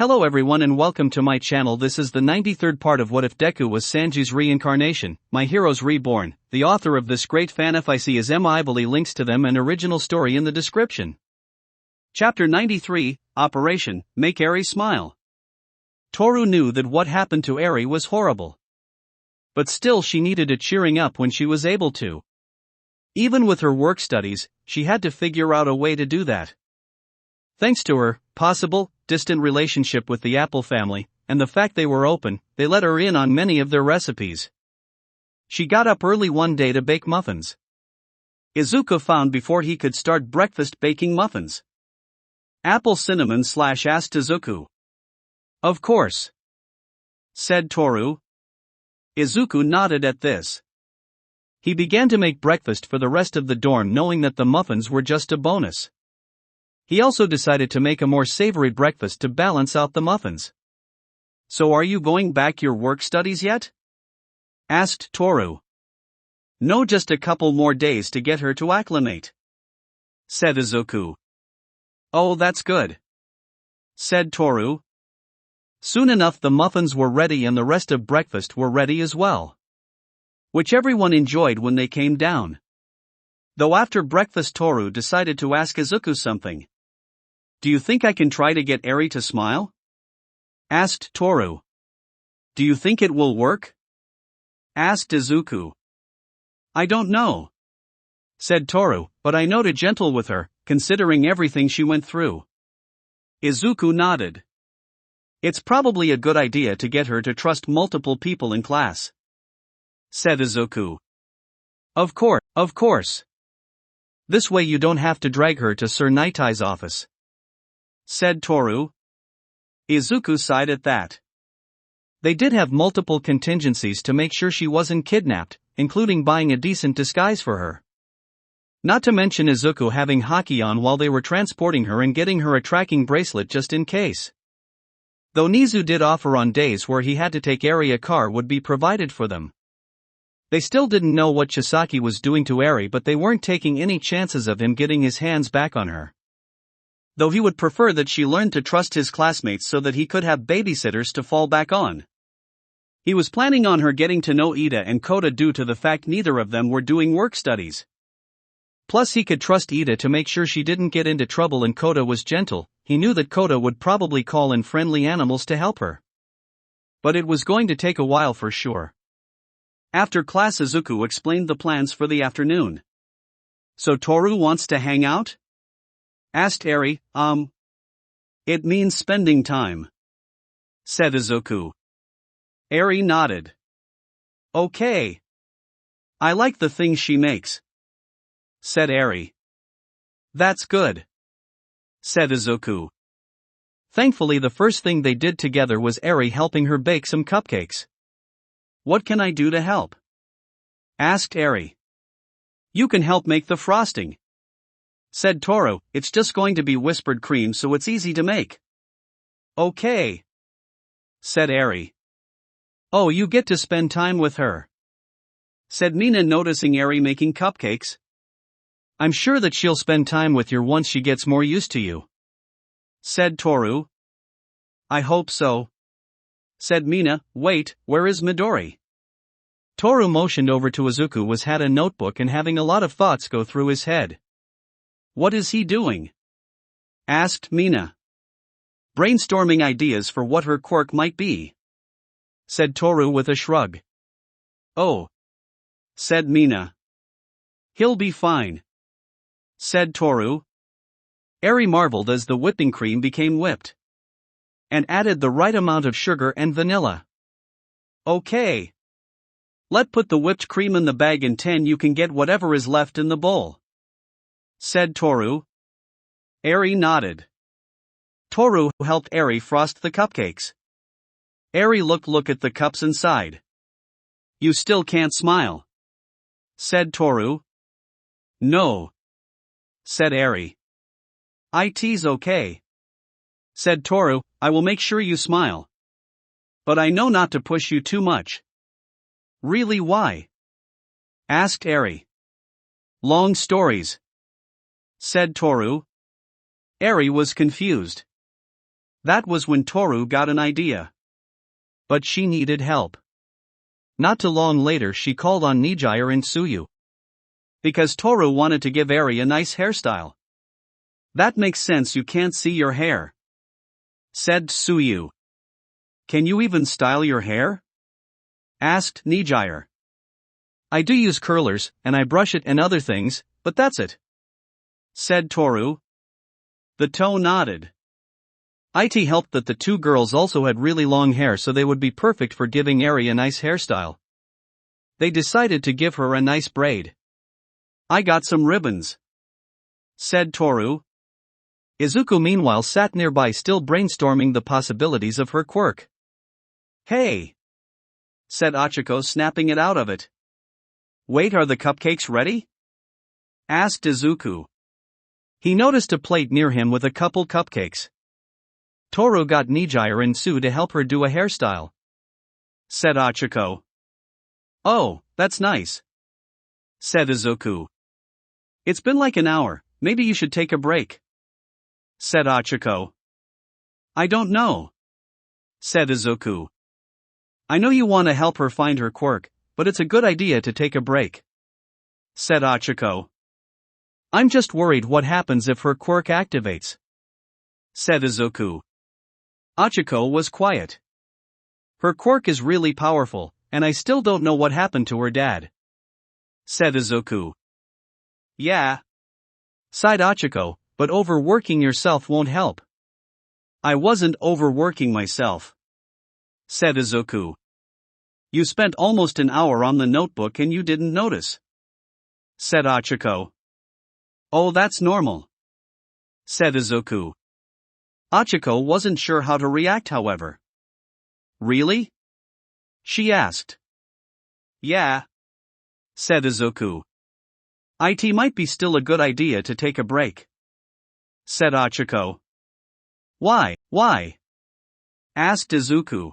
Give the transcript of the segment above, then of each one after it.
Hello everyone and welcome to my channel. This is the 93rd part of What If Deku Was Sanji's Reincarnation, my Heroes Reborn. The author of this great fanfic is Emily. Links to them and original story in the description. Chapter 93, Operation, Make Eri Smile. Toru knew that what happened to Eri was horrible. But still she needed a cheering up when she was able to. Even with her work studies, she had to figure out a way to do that. Thanks to her possible, distant relationship with the Apple family, and the fact they were open, they let her in on many of their recipes. She got up early one day to bake muffins. Izuku found before he could start breakfast baking muffins. Apple cinnamon / asked Izuku. Of course, said Toru. Izuku nodded at this. He began to make breakfast for the rest of the dorm, knowing that the muffins were just a bonus. He also decided to make a more savory breakfast to balance out the muffins. So are you going back your work studies yet? Asked Toru. No, just a couple more days to get her to acclimate, said Izuku. Oh, that's good, said Toru. Soon enough the muffins were ready and the rest of breakfast were ready as well, which everyone enjoyed when they came down. Though after breakfast Toru decided to ask Izuku something. Do you think I can try to get Eri to smile? Asked Toru. Do you think it will work? Asked Izuku. I don't know, said Toru, but I know to gentle with her, considering everything she went through. Izuku nodded. It's probably a good idea to get her to trust multiple people in class, said Izuku. Of course. This way you don't have to drag her to Sir Nightie's office, said Toru. Izuku sighed at that. They did have multiple contingencies to make sure she wasn't kidnapped, including buying a decent disguise for her. Not to mention Izuku having hockey on while they were transporting her and getting her a tracking bracelet just in case. Though Nizu did offer on days where he had to take Eri, a car would be provided for them. They still didn't know what Chisaki was doing to Eri, but they weren't taking any chances of him getting his hands back on her. Though he would prefer that she learned to trust his classmates so that he could have babysitters to fall back on. He was planning on her getting to know Ida and Kota due to the fact neither of them were doing work studies. Plus he could trust Ida to make sure she didn't get into trouble, and Kota was gentle. He knew that Kota would probably call in friendly animals to help her. But it was going to take a while for sure. After class Izuku explained the plans for the afternoon. So Toru wants to hang out? Asked Eri. It means spending time, said Izuku. Eri nodded. Okay. I like the things she makes, said Eri. That's good, said Izuku. Thankfully the first thing they did together was Eri helping her bake some cupcakes. What can I do to help? Asked Eri. You can help make the frosting, said Toru. It's just going to be whispered cream, so it's easy to make. Okay, said Eri. Oh, you get to spend time with her, said Mina, noticing Eri making cupcakes. I'm sure that she'll spend time with you once she gets more used to you, said Toru. I hope so, said Mina. Wait, where is Midori? Toru motioned over to Izuku, who had a notebook and having a lot of thoughts go through his head. What is he doing? Asked Mina. Brainstorming ideas for what her quirk might be, said Toru with a shrug. Oh, said Mina. He'll be fine, said Toru. Eri marveled as the whipping cream became whipped and added the right amount of sugar and vanilla. Okay. Let put the whipped cream in the bag and 10 you can get whatever is left in the bowl, said Toru. Eri nodded. Toru helped Eri frost the cupcakes. Eri looked at the cups and sighed. You still can't smile, said Toru. No, said Eri. It's okay, said Toru. I will make sure you smile. But I know not to push you too much. Really, why? Asked Eri. Long stories, said Toru. Eri was confused. That was when Toru got an idea. But she needed help. Not too long later she called on Nijire and Tsuyu. Because Toru wanted to give Eri a nice hairstyle. That makes sense, you can't see your hair, said Tsuyu. Can you even style your hair? Asked Nijire. I do use curlers, and I brush it and other things, but that's it, said Toru. The toe nodded. It helped that the two girls also had really long hair, so they would be perfect for giving Eri a nice hairstyle. They decided to give her a nice braid. I got some ribbons, said Toru. Izuku meanwhile sat nearby still brainstorming the possibilities of her quirk. Hey, said Ochako, snapping it out of it. Wait, are the cupcakes ready? Asked Izuku. He noticed a plate near him with a couple cupcakes. Toru got Nijire and Tsu to help her do a hairstyle, said Ochako. Oh, that's nice, said Izuku. It's been like an hour, maybe you should take a break, said Ochako. I don't know, said Izuku. I know you want to help her find her quirk, but it's a good idea to take a break, said Ochako. I'm just worried what happens if her quirk activates, said Izuku. Ochako was quiet. Her quirk is really powerful, and I still don't know what happened to her dad, said Izuku. Yeah, sighed Ochako, but overworking yourself won't help. I wasn't overworking myself, said Izuku. You spent almost an hour on the notebook and you didn't notice, said Ochako. Oh, that's normal, said Izuku. Ochako wasn't sure how to react, however. Really? She asked. Yeah, said Izuku. It might be still a good idea to take a break, said Ochako. Why? Asked Izuku.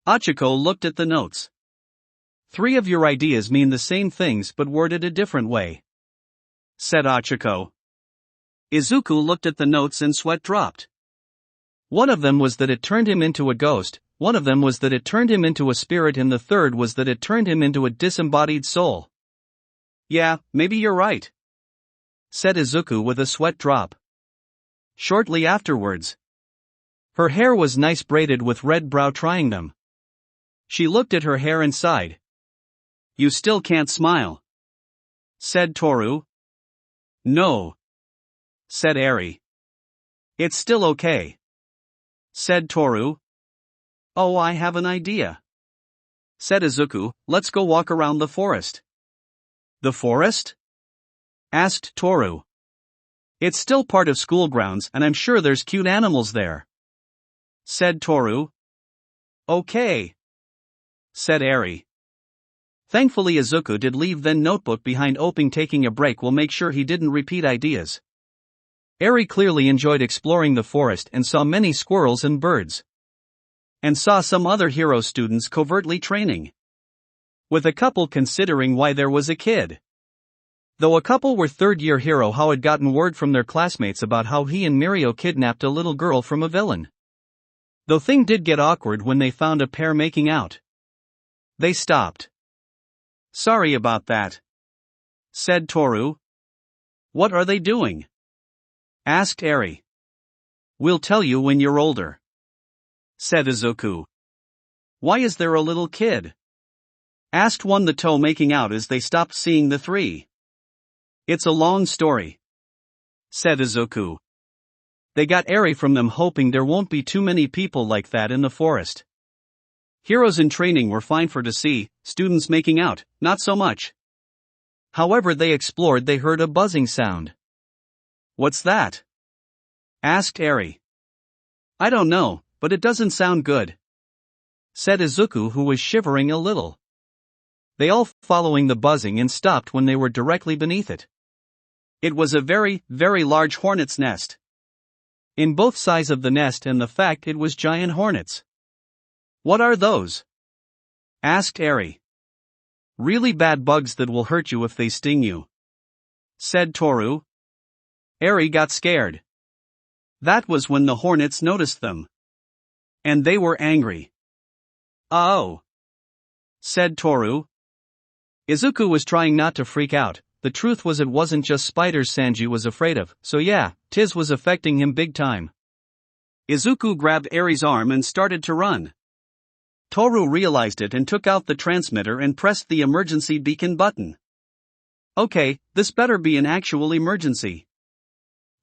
Ochako looked at the notes. 3 of your ideas mean the same things but worded a different way, said Ochako. Izuku looked at the notes and sweat dropped. One of them was that it turned him into a ghost, one of them was that it turned him into a spirit, and the third was that it turned him into a disembodied soul. Yeah, maybe you're right, said Izuku with a sweat drop. Shortly afterwards, her hair was nice braided with red brow trying them. She looked at her hair and sighed. You still can't smile, said Toru. No, said Eri. It's still okay, said Toru. Oh, I have an idea, said Izuku. Let's go walk around the forest. The forest? Asked Toru. It's still part of school grounds and I'm sure there's cute animals there, said Toru. Okay, said Eri. Thankfully Izuku did leave then notebook behind, hoping taking a break will make sure he didn't repeat ideas. Eri clearly enjoyed exploring the forest and saw many squirrels and birds. And saw some other hero students covertly training. With a couple considering why there was a kid. Though a couple were third-year hero how had gotten word from their classmates about how he and Mirio kidnapped a little girl from a villain. Though thing did get awkward when they found a pair making out. They stopped. Sorry about that, said Toru. What are they doing? Asked Eri. We'll tell you when you're older, said Izuku. Why is there a little kid? Asked one, the toe making out as they stopped seeing the 3. It's a long story, said Izuku. They got Eri from them hoping there won't be too many people like that in the forest. Heroes in training were fine for to see, students making out, not so much. However, they explored, they heard a buzzing sound. What's that? Asked Eri. I don't know, but it doesn't sound good, said Izuku, who was shivering a little. They all following the buzzing and stopped when they were directly beneath it. It was a very, very large hornet's nest. In both sides of the nest, and the fact it was giant hornets. What are those? Asked Eri. Really bad bugs that will hurt you if they sting you, said Toru. Eri got scared. That was when the hornets noticed them. And they were angry. "Oh," said Toru. Izuku was trying not to freak out. The truth was it wasn't just spiders Sanji was afraid of, so yeah, Tiz was affecting him big time. Izuku grabbed Eri's arm and started to run. Toru realized it and took out the transmitter and pressed the emergency beacon button. "Okay, this better be an actual emergency,"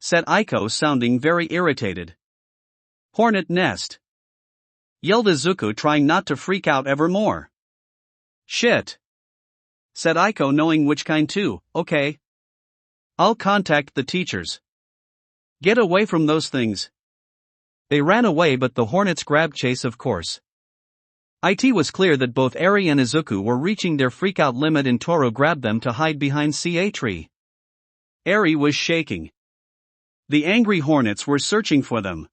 said Aiko, sounding very irritated. "Hornet nest," yelled Izuku, trying not to freak out ever more. "Shit," said Aiko, knowing which kind too. "Okay. I'll contact the teachers. Get away from those things." They ran away, but the hornets grabbed chase, of course. It was clear that both Eri and Izuku were reaching their freakout limit, and Toru grabbed them to hide behind a tree. Eri was shaking. The angry hornets were searching for them.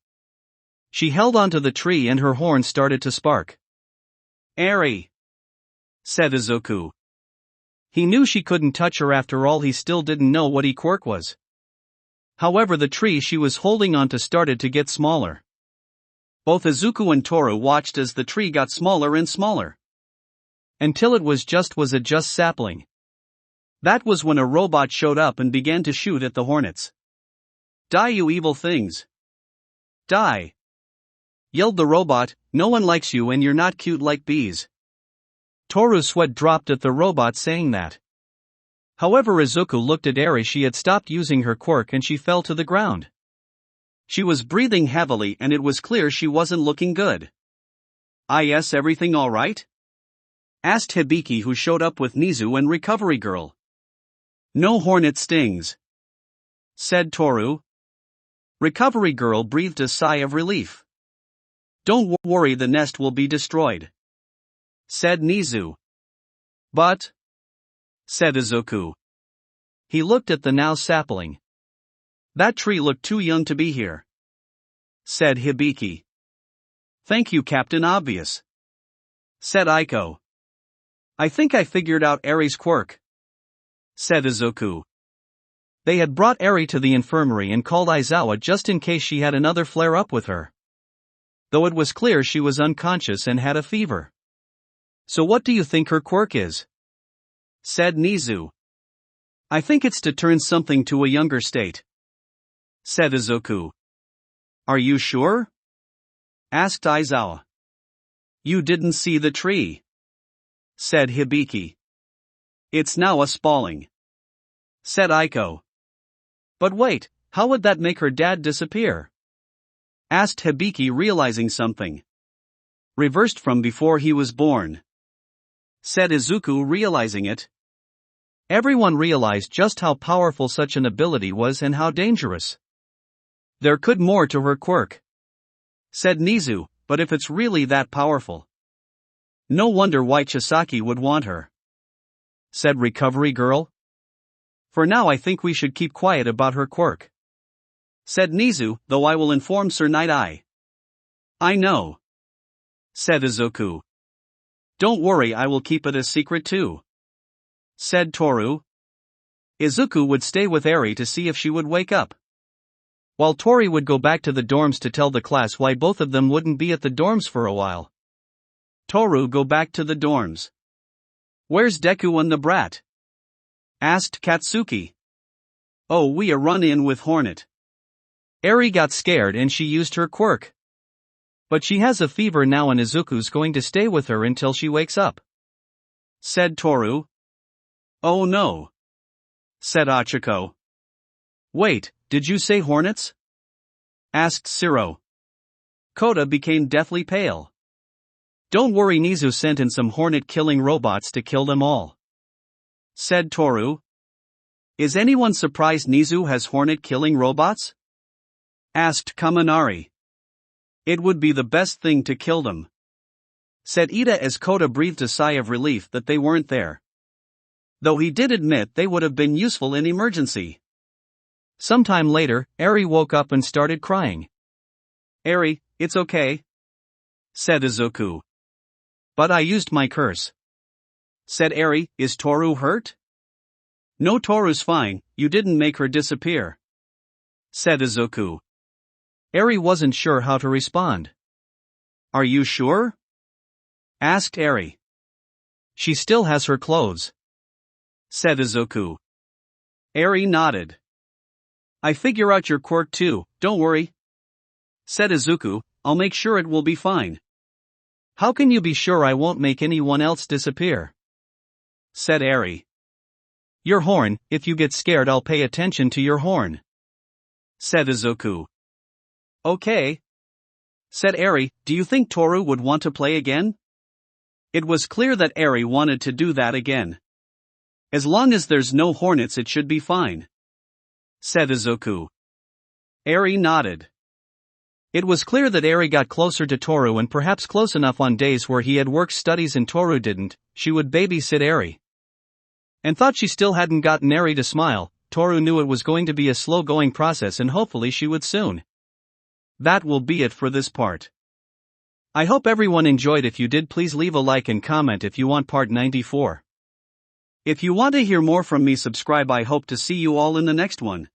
She held onto the tree and her horn started to spark. "Eri," said Izuku. He knew she couldn't touch her after all. He still didn't know what quirk was. However, the tree she was holding onto started to get smaller. Both Izuku and Toru watched as the tree got smaller and smaller, until it was just sapling. That was when a robot showed up and began to shoot at the hornets. "Die, you evil things! Die!" yelled the robot. "No one likes you and you're not cute like bees." Toru's sweat dropped at the robot saying that. However, Izuku looked at Eri. She had stopped using her quirk and she fell to the ground. She was breathing heavily and it was clear she wasn't looking good. "Is everything alright?" asked Hibiki, who showed up with Nizu and Recovery Girl. "No hornet stings," said Toru. Recovery Girl breathed a sigh of relief. "Don't worry, the nest will be destroyed," said Nizu. "But," said Izuku. He looked at the now sapling. "That tree looked too young to be here," said Hibiki. "Thank you, Captain Obvious," said Aiko. "I think I figured out Eri's quirk," said Izuku. They had brought Eri to the infirmary and called Aizawa just in case she had another flare-up with her, though it was clear she was unconscious and had a fever. "So what do you think her quirk is?" said Nizu. "I think it's to turn something to a younger state," said Izuku. "Are you sure?" asked Aizawa. "You didn't see the tree," said Hibiki. "It's now a spalling," said Aiko. "But wait, how would that make her dad disappear?" asked Hibiki, realizing something. "Reversed from before he was born," said Izuku, realizing it. Everyone realized just how powerful such an ability was and how dangerous. "There could more to her quirk," said Nizu, "but if it's really that powerful, no wonder why Chisaki would want her," said Recovery Girl. "For now I think we should keep quiet about her quirk," said Nizu, "though I will inform Sir Night-Eye." "I know," said Izuku. "Don't worry, I will keep it a secret too," said Toru. Izuku would stay with Eri to see if she would wake up, while Tori would go back to the dorms to tell the class why both of them wouldn't be at the dorms for a while. Toru go back to the dorms. "Where's Deku and the brat?" asked Katsuki. "Oh, we are run in with Hornet." Eri got scared and she used her quirk. "But she has a fever now and Izuku's going to stay with her until she wakes up," said Toru. "Oh no," said Achiko. "Wait, did you say hornets?" asked Siro. Kota became deathly pale. "Don't worry, Nizu sent in some hornet-killing robots to kill them all," said Toru. "Is anyone surprised Nizu has hornet-killing robots?" asked Kaminari. "It would be the best thing to kill them," said Ida as Kota breathed a sigh of relief that they weren't there. Though he did admit they would have been useful in emergency. Sometime later, Eri woke up and started crying. "Eri, it's okay," said Izuku. "But I used my curse," said Eri. "Is Toru hurt?" "No, Toru's fine, you didn't make her disappear," said Izuku. Eri wasn't sure how to respond. Are you sure? Asked Eri. She still has her clothes, said Izuku. Eri nodded. I figure out your quirk too, don't worry, said Izuku. I'll make sure it will be fine. How can you be sure I won't make anyone else disappear? Said Eri. Your horn, if you get scared I'll pay attention to your horn, said Izuku. Okay, said Eri. Do you think Toru would want to play again? It was clear that Eri wanted to do that again. As long as there's no hornets it should be fine, said Izuku. Eri nodded. It was clear that Eri got closer to Toru and perhaps close enough on days where he had work studies and Toru didn't, she would babysit Eri. And thought she still hadn't gotten Eri to smile. Toru knew it was going to be a slow-going process and hopefully she would soon. That will be it for this part. I hope everyone enjoyed. If you did, please leave a like and comment if you want part 94. If you want to hear more from me, subscribe. I hope to see you all in the next one.